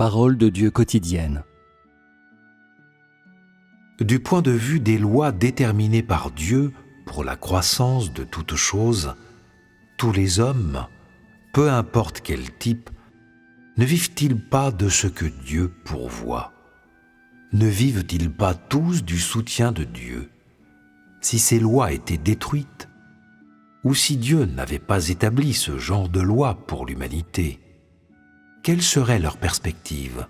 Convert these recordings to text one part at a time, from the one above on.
Parole de Dieu quotidienne. Du point de vue des lois déterminées par Dieu pour la croissance de toute chose, tous les hommes, peu importe quel type, ne vivent-ils pas de ce que Dieu pourvoit? Ne vivent-ils pas tous du soutien de Dieu? Si ces lois étaient détruites, ou si Dieu n'avait pas établi ce genre de loi pour l'humanité, quelle serait leur perspective?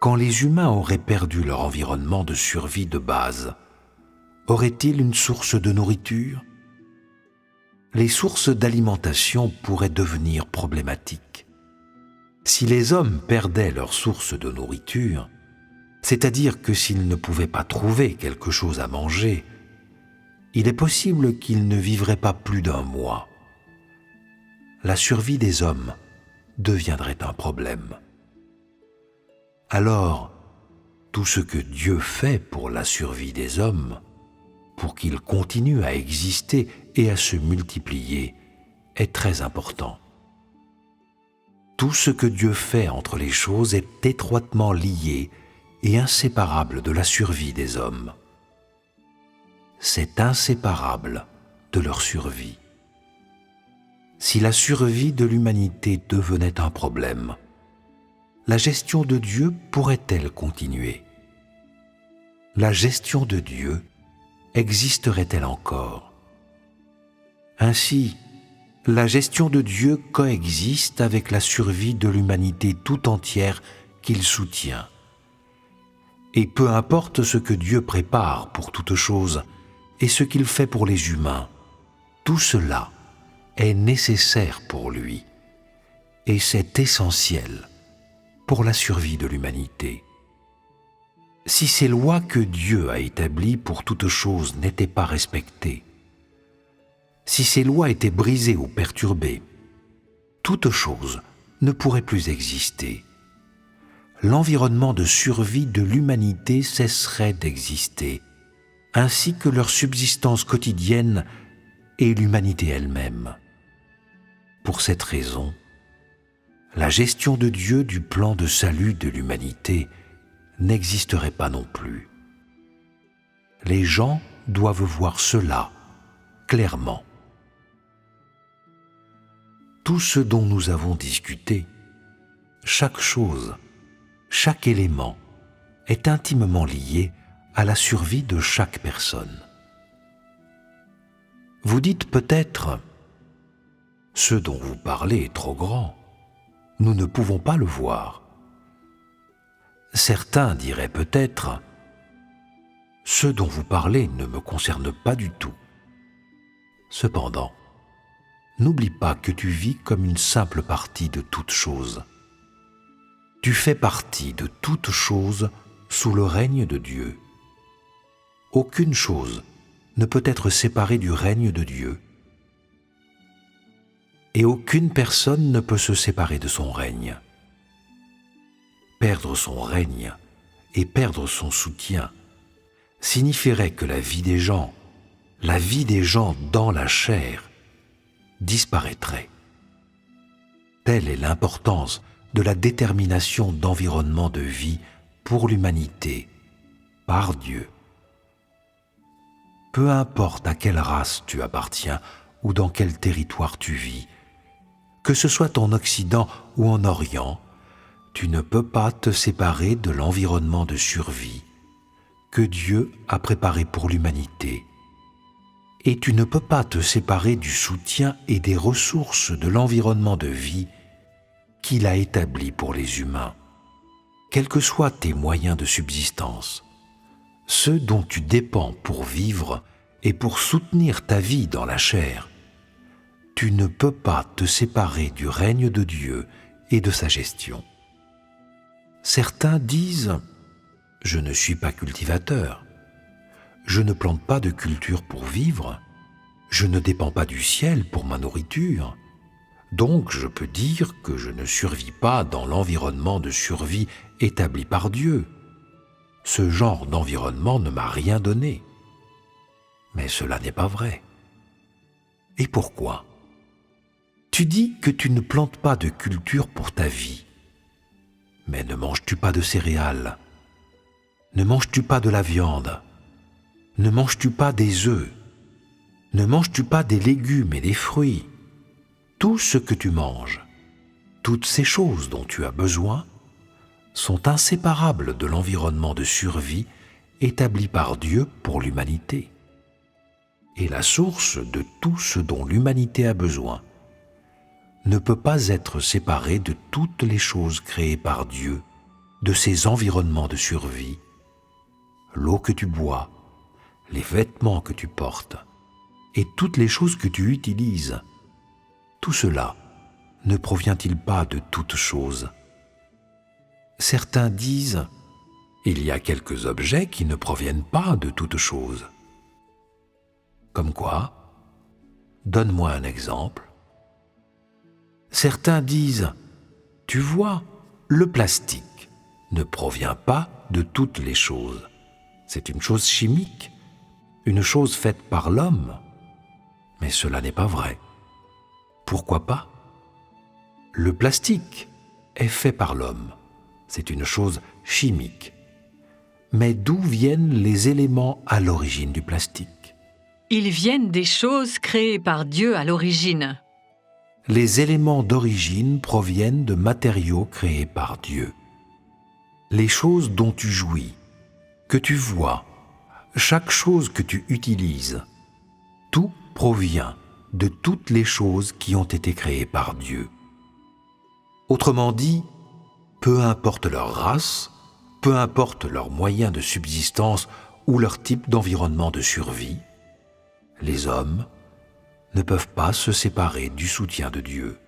Quand les humains auraient perdu leur environnement de survie de base, auraient-ils une source de nourriture? Les sources d'alimentation pourraient devenir problématiques. Si les hommes perdaient leur source de nourriture, c'est-à-dire que s'ils ne pouvaient pas trouver quelque chose à manger, il est possible qu'ils ne vivraient pas plus d'un mois. La survie des hommes deviendrait un problème. Alors, tout ce que Dieu fait pour la survie des hommes, pour qu'ils continuent à exister et à se multiplier, est très important. Tout ce que Dieu fait entre les choses est étroitement lié et inséparable de la survie des hommes. C'est inséparable de leur survie. Si la survie de l'humanité devenait un problème, la gestion de Dieu pourrait-elle continuer? La gestion de Dieu existerait-elle encore? Ainsi, la gestion de Dieu coexiste avec la survie de l'humanité tout entière qu'il soutient. Et peu importe ce que Dieu prépare pour toute chose et ce qu'il fait pour les humains, tout cela est nécessaire pour lui et c'est essentiel pour la survie de l'humanité. Si ces lois que Dieu a établies pour toute chose n'étaient pas respectées, si ces lois étaient brisées ou perturbées, toute chose ne pourrait plus exister. L'environnement de survie de l'humanité cesserait d'exister, ainsi que leur subsistance quotidienne et l'humanité elle-même. Pour cette raison, la gestion de Dieu du plan de salut de l'humanité n'existerait pas non plus. Les gens doivent voir cela clairement. Tout ce dont nous avons discuté, chaque chose, chaque élément est intimement lié à la survie de chaque personne. Vous dites peut-être « Ce dont vous parlez est trop grand, nous ne pouvons pas le voir ». Certains diraient peut-être « Ce dont vous parlez ne me concerne pas du tout ». Cependant, n'oublie pas que tu vis comme une simple partie de toute chose. Tu fais partie de toute chose sous le règne de Dieu. Aucune chose ne peut être séparée du règne de Dieu. Et aucune personne ne peut se séparer de son règne. Perdre son règne et perdre son soutien signifierait que la vie des gens dans la chair, disparaîtrait. Telle est l'importance de la détermination d'environnement de vie pour l'humanité par Dieu. Peu importe à quelle race tu appartiens ou dans quel territoire tu vis, que ce soit en Occident ou en Orient, tu ne peux pas te séparer de l'environnement de survie que Dieu a préparé pour l'humanité. Et tu ne peux pas te séparer du soutien et des ressources de l'environnement de vie qu'il a établi pour les humains, quels que soient tes moyens de subsistance, ceux dont tu dépends pour vivre et pour soutenir ta vie dans la chair. Tu ne peux pas te séparer du règne de Dieu et de sa gestion. Certains disent « Je ne suis pas cultivateur, je ne plante pas de culture pour vivre, je ne dépends pas du ciel pour ma nourriture, donc je peux dire que je ne survis pas dans l'environnement de survie établi par Dieu. Ce genre d'environnement ne m'a rien donné. » Mais cela n'est pas vrai. Et pourquoi? Tu dis que tu ne plantes pas de culture pour ta vie. Mais ne manges-tu pas de céréales? Ne manges-tu pas de la viande? Ne manges-tu pas des œufs? Ne manges-tu pas des légumes et des fruits? Tout ce que tu manges, toutes ces choses dont tu as besoin, sont inséparables de l'environnement de survie établi par Dieu pour l'humanité. Et la source de tout ce dont l'humanité a besoin ne peut pas être séparée de toutes les choses créées par Dieu, de ces environnements de survie, l'eau que tu bois, les vêtements que tu portes et toutes les choses que tu utilises. Tout cela ne provient-il pas de toutes choses? Certains disent « Il y a quelques objets qui ne proviennent pas de toutes choses. » Comme quoi? Donne-moi un exemple. Certains disent « Tu vois, le plastique ne provient pas de toutes les choses. C'est une chose chimique, une chose faite par l'homme. » Mais cela n'est pas vrai. Pourquoi pas? Le plastique est fait par l'homme. C'est une chose chimique. Mais d'où viennent les éléments à l'origine du plastique? Ils viennent des choses créées par Dieu à l'origine. Les éléments d'origine proviennent de matériaux créés par Dieu. Les choses dont tu jouis, que tu vois, chaque chose que tu utilises, tout provient de toutes les choses qui ont été créées par Dieu. Autrement dit, peu importe leur race, peu importe leurs moyens de subsistance ou leur type d'environnement de survie, les hommes ne peuvent pas se séparer du soutien de Dieu.